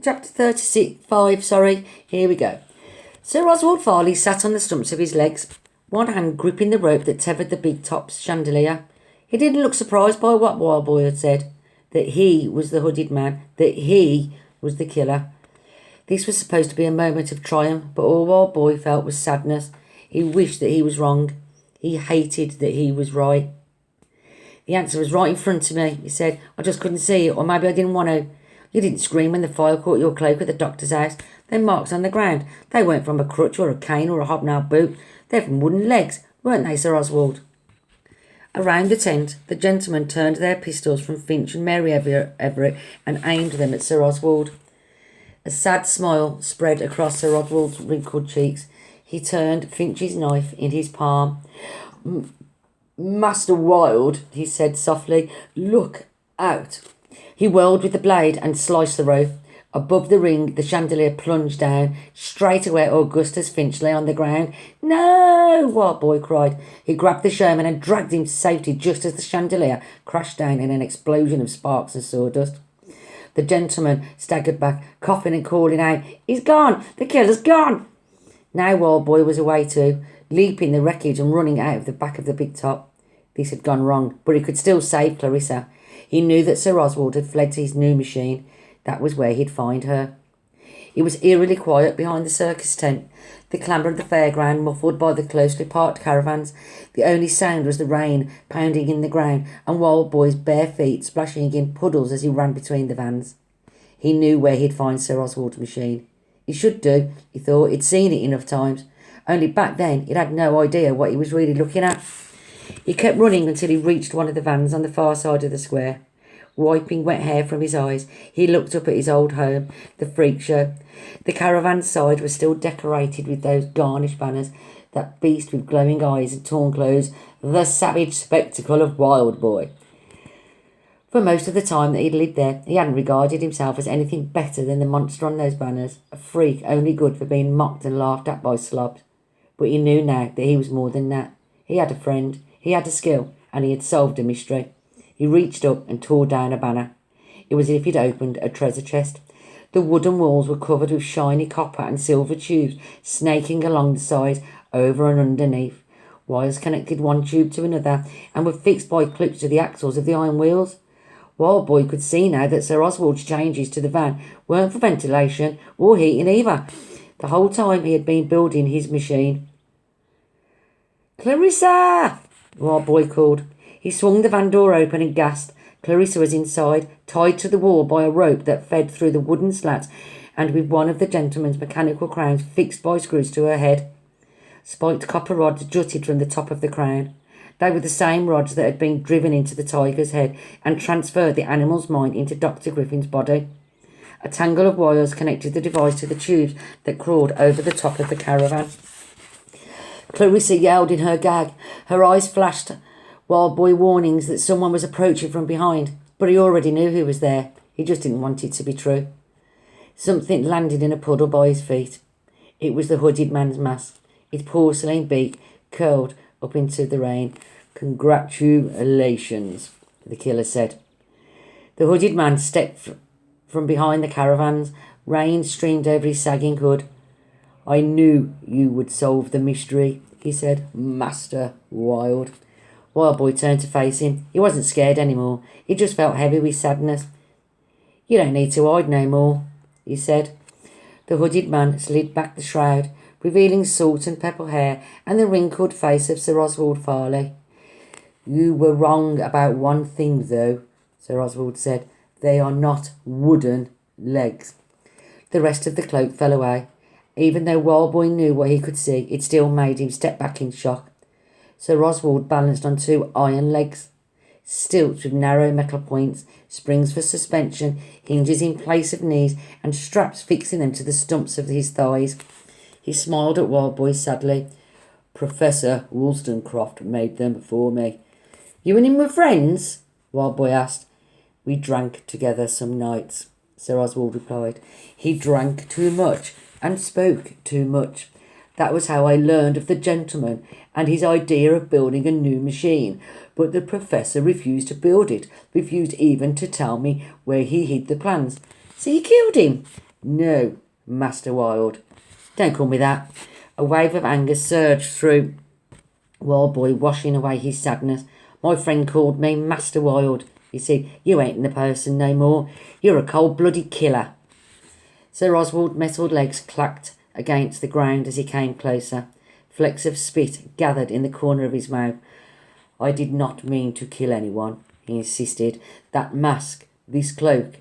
Chapter 35, here we go. Sir Oswald Farley sat on the stumps of his legs, one hand gripping the rope that tethered the big top chandelier. He didn't look surprised by what Wild Boy had said, that he was the hooded man, that he was the killer. This was supposed to be a moment of triumph, but all Wild Boy felt was sadness. He wished that he was wrong. He hated that he was right. The answer was right in front of me, he said. I just couldn't see it, or maybe I didn't want to. You didn't scream when the file caught your cloak at the doctor's house. Them marks on the ground, they weren't from a crutch or a cane or a hobnailed boot. They're from wooden legs, weren't they, Sir Oswald? Around the tent, the gentlemen turned their pistols from Finch and Mary Everett and aimed them at Sir Oswald. A sad smile spread across Sir Oswald's wrinkled cheeks. He turned Finch's knife in his palm. Master Wild, he said softly, look out. He whirled with the blade and sliced the rope. Above the ring, the chandelier plunged down. Straight away, Augustus Finch lay on the ground. No, Wild Boy cried. He grabbed the showman and dragged him to safety just as the chandelier crashed down in an explosion of sparks and sawdust. The gentleman staggered back, coughing and calling out, He's gone! The killer's gone! Now Wild Boy was away too, leaping the wreckage and running out of the back of the big top. This had gone wrong, but he could still save Clarissa. He knew that Sir Oswald had fled to his new machine. That was where he'd find her. It was eerily quiet behind the circus tent, the clamour of the fairground muffled by the closely parked caravans. The only sound was the rain pounding in the ground and Wild Boy's bare feet splashing in puddles as he ran between the vans. He knew where he'd find Sir Oswald's machine. He should do, he thought. He'd seen it enough times. Only back then he'd had no idea what he was really looking at. He kept running until he reached one of the vans on the far side of the square. Wiping wet hair from his eyes, he looked up at his old home, the freak show. The caravan side was still decorated with those garnished banners, that beast with glowing eyes and torn clothes, the savage spectacle of Wild Boy. For most of the time that he'd lived there, he hadn't regarded himself as anything better than the monster on those banners, a freak only good for being mocked and laughed at by slobs. But he knew now that he was more than that. He had a friend, he had a skill, and he had solved a mystery. He reached up and tore down a banner. It was as if he'd opened a treasure chest. The wooden walls were covered with shiny copper and silver tubes snaking along the sides, over and underneath. Wires connected one tube to another and were fixed by clips to the axles of the iron wheels. Wild Boy could see now that Sir Oswald's changes to the van weren't for ventilation or heating either. The whole time he had been building his machine. Clarissa! Wild Boy called. He swung the van door open and gasped. Clarissa was inside, tied to the wall by a rope that fed through the wooden slats and with one of the gentleman's mechanical crowns fixed by screws to her head. Spiked copper rods jutted from the top of the crown. They were the same rods that had been driven into the tiger's head and transferred the animal's mind into Dr. Griffin's body. A tangle of wires connected the device to the tubes that crawled over the top of the caravan. Clarissa yelled in her gag. Her eyes flashed Wild Boy warnings that someone was approaching from behind, but he already knew who was there. He just didn't want it to be true. Something landed in a puddle by his feet. It was the hooded man's mask, its porcelain beak curled up into the rain. Congratulations, the killer said. The hooded man stepped from behind the caravans. Rain streamed over his sagging hood. I knew you would solve the mystery, he said. Master Wild. Wild Boy turned to face him. He wasn't scared anymore. He just felt heavy with sadness. You don't need to hide no more, he said. The hooded man slid back the shroud, revealing salt and pepper hair and the wrinkled face of Sir Oswald Farley. You were wrong about one thing, though, Sir Oswald said. They are not wooden legs. The rest of the cloak fell away. Even though Wild Boy knew what he could see, it still made him step back in shock. Sir Oswald balanced on two iron legs, stilts with narrow metal points, springs for suspension, hinges in place of knees, and straps fixing them to the stumps of his thighs. He smiled at Wild Boy sadly. Professor Wollstonecraft made them for me. You and him were friends? Wild Boy asked. We drank together some nights, Sir Oswald replied. He drank too much and spoke too much. That was how I learned of the gentleman and his idea of building a new machine. But the professor refused to build it, refused even to tell me where he hid the plans. So you killed him? No, Master Wild. Don't call me that. A wave of anger surged through Wild Boy, washing away his sadness. My friend called me Master Wild. He said, you ain't the person no more. You're a cold-blooded killer. Sir Oswald's metal legs clacked against the ground as he came closer. Flecks of spit gathered in the corner of his mouth. I did not mean to kill anyone, he insisted. That mask, this cloak.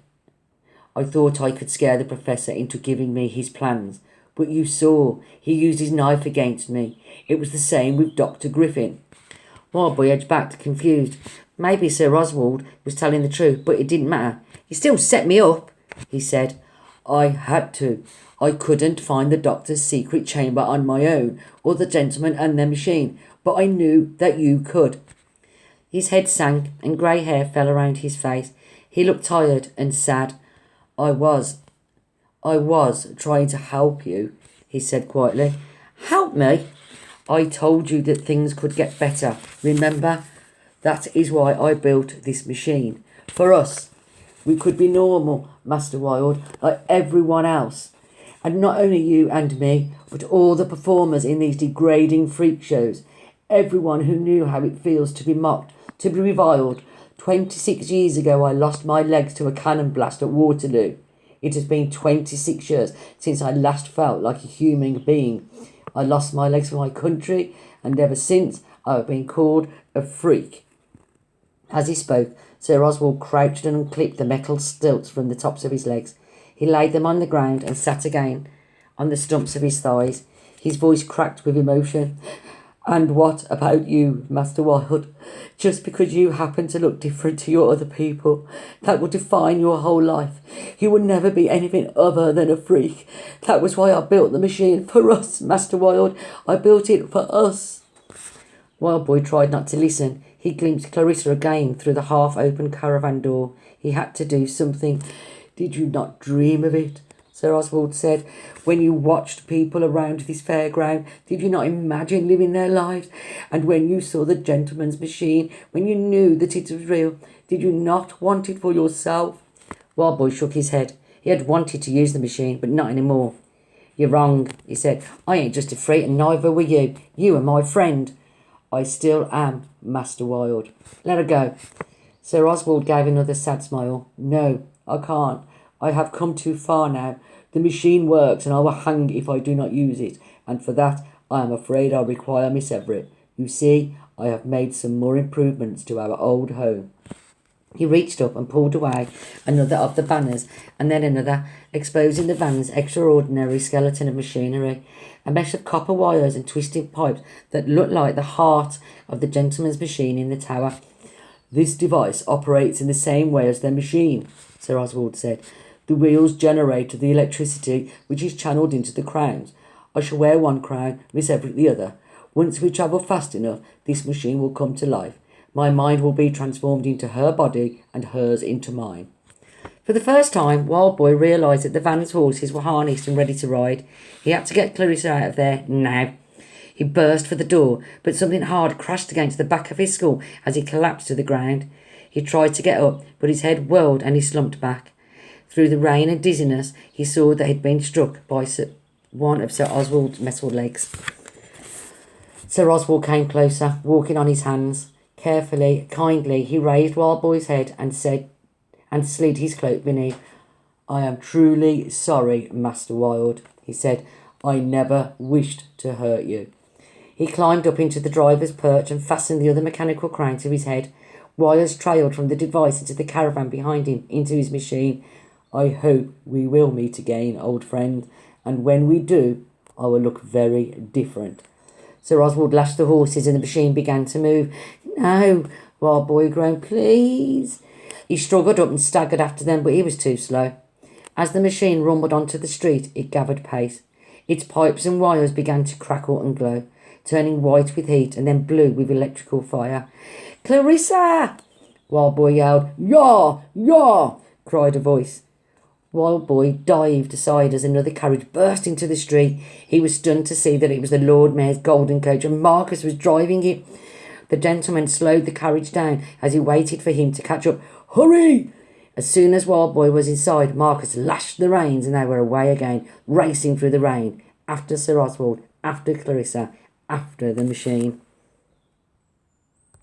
I thought I could scare the professor into giving me his plans. But you saw, he used his knife against me. It was the same with Dr. Griffin. Wild Boy edged back, confused. Maybe Sir Oswald was telling the truth, but it didn't matter. He still set me up, he said. I had to. I couldn't find the doctor's secret chamber on my own, or the gentleman and their machine, but I knew that you could. His head sank, and grey hair fell around his face. He looked tired and sad. I was trying to help you, he said quietly. Help me? I told you that things could get better, remember? That is why I built this machine. For us. We could be normal, Master Wild, like everyone else. And not only you and me, but all the performers in these degrading freak shows. Everyone who knew how it feels to be mocked, to be reviled. 26 years ago I lost my legs to a cannon blast at Waterloo. It has been 26 years since I last felt like a human being. I lost my legs for my country, and ever since I have been called a freak. As he spoke, Sir Oswald crouched and unclipped the metal stilts from the tops of his legs. He laid them on the ground and sat again on the stumps of his thighs. His voice cracked with emotion. And what about you, Master Wild? Just because you happen to look different to your other people, that will define your whole life. You will never be anything other than a freak. That was why I built the machine, for us, Master Wild. I built it for us. Wild Boy tried not to listen. He glimpsed Clarissa again through the half-open caravan door. He had to do something. Did you not dream of it? Sir Oswald said, when you watched people around this fairground, did you not imagine living their lives? And when you saw the gentleman's machine, when you knew that it was real, did you not want it for yourself? Wild Boy shook his head. He had wanted to use the machine, but not anymore. You're wrong, he said. I ain't just a freak, and neither were you. You are my friend. I still am, Master Wild. Let her go. Sir Oswald gave another sad smile. No, I can't. I have come too far now. The machine works, and I will hang if I do not use it, and for that I am afraid I require Miss Everett. You see, I have made some more improvements to our old home. He reached up and pulled away another of the banners, and then another, exposing the van's extraordinary skeleton of machinery, a mesh of copper wires and twisted pipes that looked like the heart of the gentleman's machine in the tower. This device operates in the same way as their machine, Sir Oswald said. The wheels generate the electricity which is channelled into the crowns. I shall wear one crown, Miss Everett the other. Once we travel fast enough, this machine will come to life. My mind will be transformed into her body and hers into mine. For the first time, Wild Boy realised that the van's horses were harnessed and ready to ride. He had to get Clarissa out of there now. He burst for the door, but something hard crashed against the back of his skull as he collapsed to the ground. He tried to get up, but his head whirled and he slumped back. Through the rain and dizziness, he saw that he had been struck by one of Sir Oswald's metal legs. Sir Oswald came closer, walking on his hands. Carefully, kindly, he raised Wild Boy's head and slid his cloak beneath. I am truly sorry, Master Wild, he said. I never wished to hurt you. He climbed up into the driver's perch and fastened the other mechanical crown to his head. Wires trailed from the device into the caravan behind him, into his machine. I hope we will meet again, old friend, and when we do, I will look very different. Sir Oswald lashed the horses and the machine began to move. No, Wild Boy groaned, please. He struggled up and staggered after them, but he was too slow. As the machine rumbled onto the street, it gathered pace. Its pipes and wires began to crackle and glow, turning white with heat and then blue with electrical fire. Clarissa! Wild Boy yelled. Yaw! Yaw! Cried a voice. Wild Boy dived aside as another carriage burst into the street. He was stunned to see that it was the Lord Mayor's golden coach, and Marcus was driving it. The gentleman slowed the carriage down as he waited for him to catch up. Hurry! As soon as Wild Boy was inside, Marcus lashed the reins and they were away again, racing through the rain, after Sir Oswald, after Clarissa, after the machine.